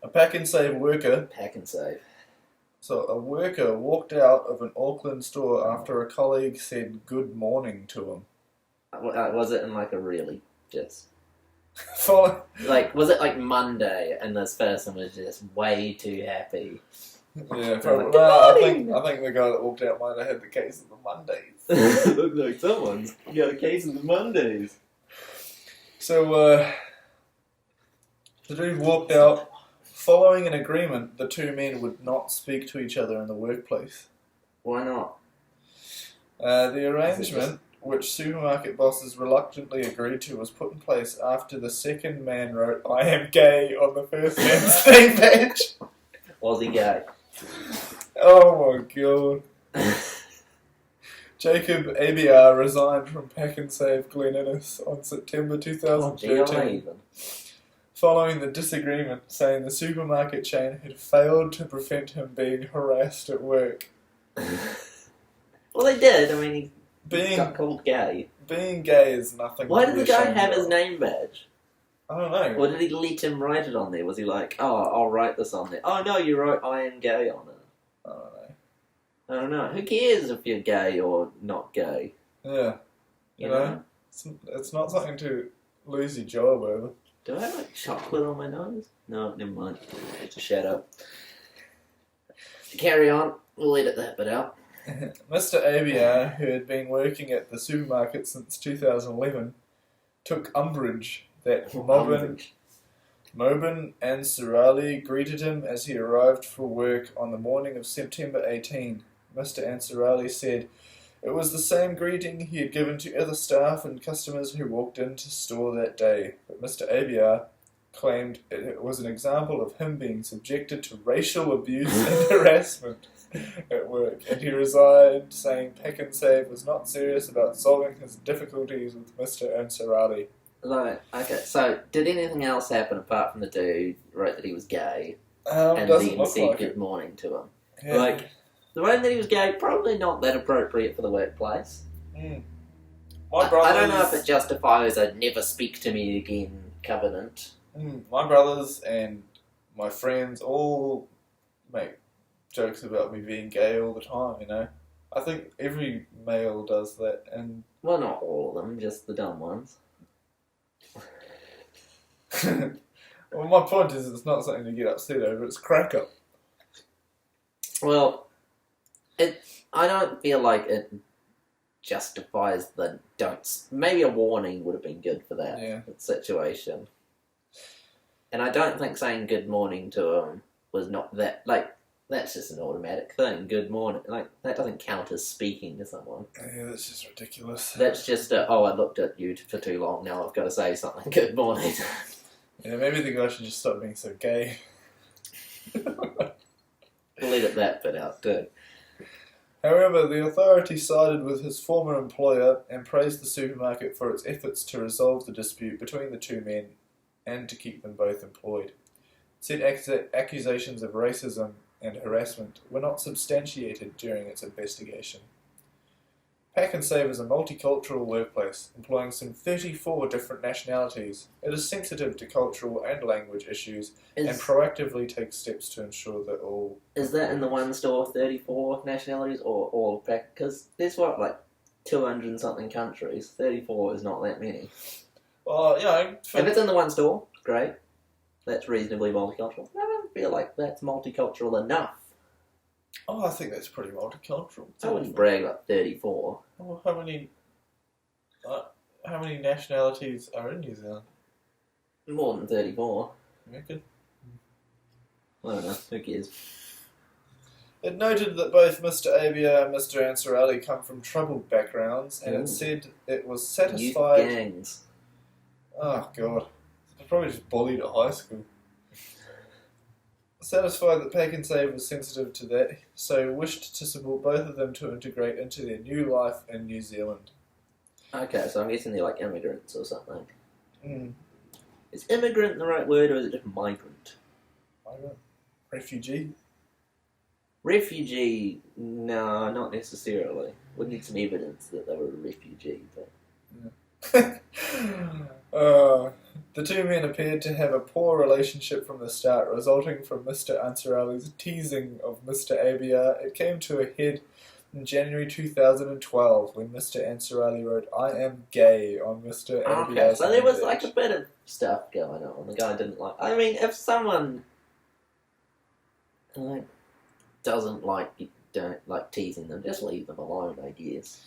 A Paknsave worker. Paknsave. So a worker walked out of an Auckland store after a colleague said good morning to him. Was it in like a really just... Like, was it like Monday and this person was just way too happy? Yeah, probably. Well, I think the guy that walked out might have had the case of the Mondays. Looks like someone's got a case of the Mondays. So, the dude walked out. Following an agreement, the two men would not speak to each other in the workplace. Why not? The arrangement, which supermarket bosses reluctantly agreed to, was put in place after the second man wrote, "I am gay" on the first man's name badge. Was he gay? Oh my god. Jacob ABR resigned from Paknsave Glen Innes on September 2013. Following the disagreement, saying the supermarket chain had failed to prevent him being harassed at work. Well, they did. I mean, he got called gay. Being gay is nothing. Why did the guy have his name badge? I don't know. Or did he let him write it on there? Was he like, oh, I'll write this on there? Oh, no, you wrote I am gay on it. I don't know. Who cares if you're gay or not gay? Yeah. You know? It's not something to lose your job over. Do I have like chocolate on my nose? No, never mind. It's a shadow. Carry on. We'll edit that bit out. Mr. ABR, who had been working at the supermarket since 2011, took umbrage that Mobin and Ansarali greeted him as he arrived for work on the morning of September 18. Mr. Ansarali said it was the same greeting he had given to other staff and customers who walked into store that day, but Mr. ABR claimed it was an example of him being subjected to racial abuse and harassment at work, and he resigned, saying Paknsave was not serious about solving his difficulties with Mr. Ansarali. Right, okay, so did anything else happen apart from the dude wrote that he was gay And then said good morning to him? Yeah. Like, the one that he was gay, probably not that appropriate for the workplace. Mm. I don't know if it justifies a never speak to me again covenant. My brothers and my friends all make jokes about me being gay all the time, you know. I think every male does that, and... Well, not all of them, just the dumb ones. Well, my point is it's not something to get upset over, it's crack up. Well, I don't feel like it justifies the don'ts. Maybe a warning would have been good for that situation. And I don't think saying good morning to him was not that, like, that's just an automatic thing. Good morning. Like, that doesn't count as speaking to someone. Yeah, that's just ridiculous. That's just I looked at you for too long, now I've got to say something. Good morning. Yeah, maybe the guy should just stop being so gay. We'll edit that bit out, too. However, the authority sided with his former employer and praised the supermarket for its efforts to resolve the dispute between the two men and to keep them both employed. Said accusations of racism and harassment were not substantiated during its investigation. Paknsave is a multicultural workplace, employing some 34 different nationalities. It is sensitive to cultural and language issues and proactively takes steps to ensure that all... Is that in the one store 34 nationalities or all of Pak? Because there's what, like 200 and something countries. 34 is not that many. Well, yeah. If it's in the one store, great. That's reasonably multicultural. I don't feel like that's multicultural enough. Oh, I think that's pretty multicultural. I wouldn't brag about 34. Well, how many nationalities are in New Zealand? More than 34. You reckon? I don't know. Who cares? It noted that both Mr. Avia and Mr. Ansarali come from troubled backgrounds, and it said it was satisfied... Youth gangs. Oh, God. They're probably just bullied at high school. Satisfied that Paknsave was sensitive to that, so wished to support both of them to integrate into their new life in New Zealand. Okay, so I'm guessing they're like immigrants or something. Mm. Is immigrant the right word, or is it just migrant? Migrant? Refugee? Refugee? No, not necessarily. Would need some evidence that they were a refugee, but... The two men appeared to have a poor relationship from the start, resulting from Mr. Ansarali's teasing of Mr. Abiar. It came to a head in January 2012 when Mr. Ansarali wrote, "I am gay" on Mr. Abiar's Okay, so there was homepage. like a bit of stuff going on. The guy didn't like... I mean, if someone doesn't like... don't like teasing them, just leave them alone, I guess.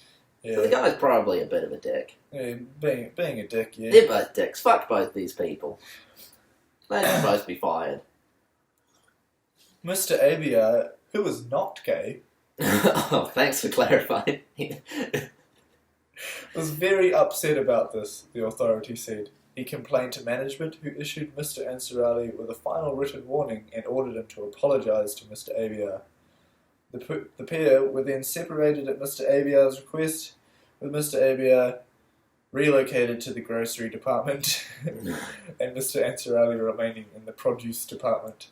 Yeah. So the guy's probably a bit of a dick. Yeah, being a dick, yeah. They're both dicks. Fuck both these people. They're supposed to be fired. Mr. Abiar, who was not gay, Oh, thanks for clarifying. was very upset about this, the authority said. He complained to management, who issued Mr. Ansarali with a final written warning and ordered him to apologise to Mr. Abiar. The pair were then separated at Mr. Abiar's request, with Mr. Abiar relocated to the grocery department and Mr. Ansarali remaining in the produce department.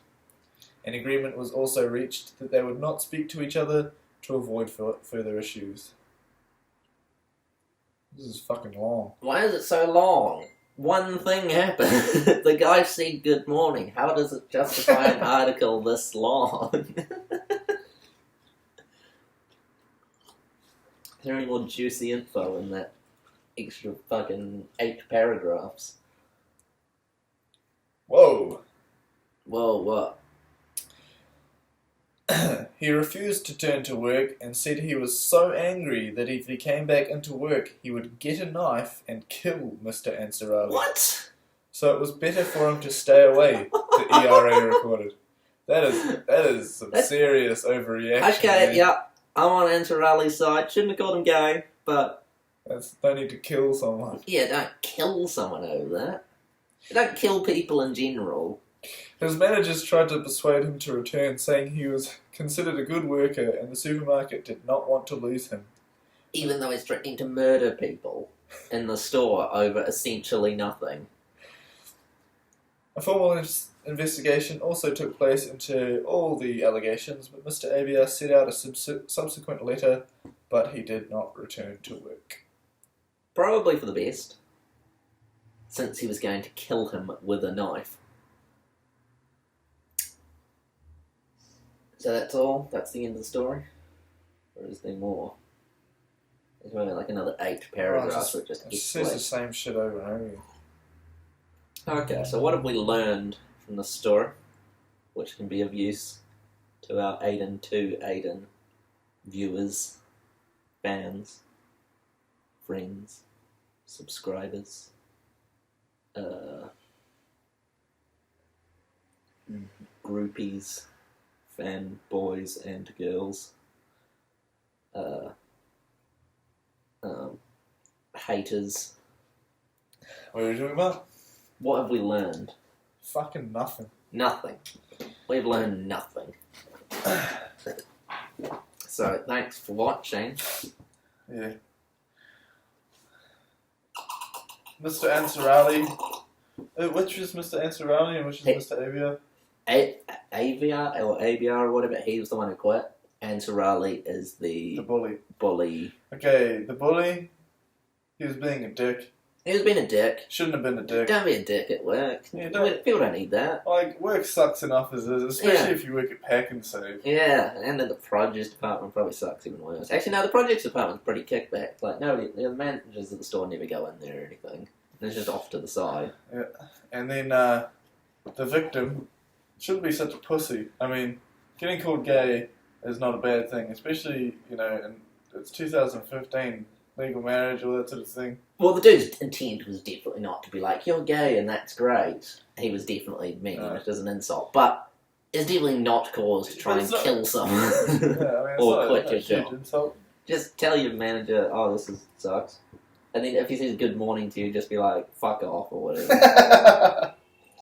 An agreement was also reached that they would not speak to each other to avoid further issues. This is fucking long. Why is it so long? One thing happened. The guy said good morning. How does it justify an article this long? Is there any more juicy info in that extra fucking 8 paragraphs? Whoa! Whoa, what? He refused to turn to work and said he was so angry that if he came back into work, he would get a knife and kill Mr. Ansarali. What? So it was better for him to stay away, the ERA recorded. That is some serious overreaction. Okay, man. yeah. I'm on Ansarali's side. Shouldn't have called him gay, but... No need to kill someone. Yeah, don't kill someone over that. Don't kill people in general. His managers tried to persuade him to return, saying he was considered a good worker and the supermarket did not want to lose him. Even though he's threatening to murder people in the store over essentially nothing. A formal investigation also took place into all the allegations, but Mr. Abiar sent out a subsequent letter, but he did not return to work. Probably for the best, since he was going to kill him with a knife. So that's all? That's the end of the story? Or is there more? There's only like another 8 paragraphs that just It says the same shit over and over again. Okay, so what have we learned from the story, which can be of use to our Aiden viewers, fans, friends, subscribers, groupies, fanboys and girls, haters. What are we talking about? What have we learned? Fucking nothing. Nothing. We've learned nothing. So, thanks for watching. Yeah. Mr. Ansarali. Which is Mr. Ansarali and which is Mr. Abiar? Aviar or ABR or whatever, he was the one who quit. Ansarali is the bully. Okay, the bully, he was being a dick. He was being a dick. Shouldn't have been a dick. Don't be a dick at work. Yeah, People don't need that. Like, work sucks enough as is, especially if you work at Paknsave. Yeah, and then the produce department probably sucks even worse. Actually, no, the projects department's pretty kickback. Like, nobody, the managers at the store never go in there or anything. It's just off to the side. Yeah, and then the victim shouldn't be such a pussy. I mean, getting called gay is not a bad thing, especially, and it's 2015, legal marriage, all that sort of thing. Well, the dude's intent was definitely not to be like, you're gay and that's great. He was definitely meaning it as an insult. But it's definitely not cause to try and kill someone. Or quit your job. Insult. Just tell your manager, oh, this sucks. And then if he says good morning to you, just be like, fuck off or whatever.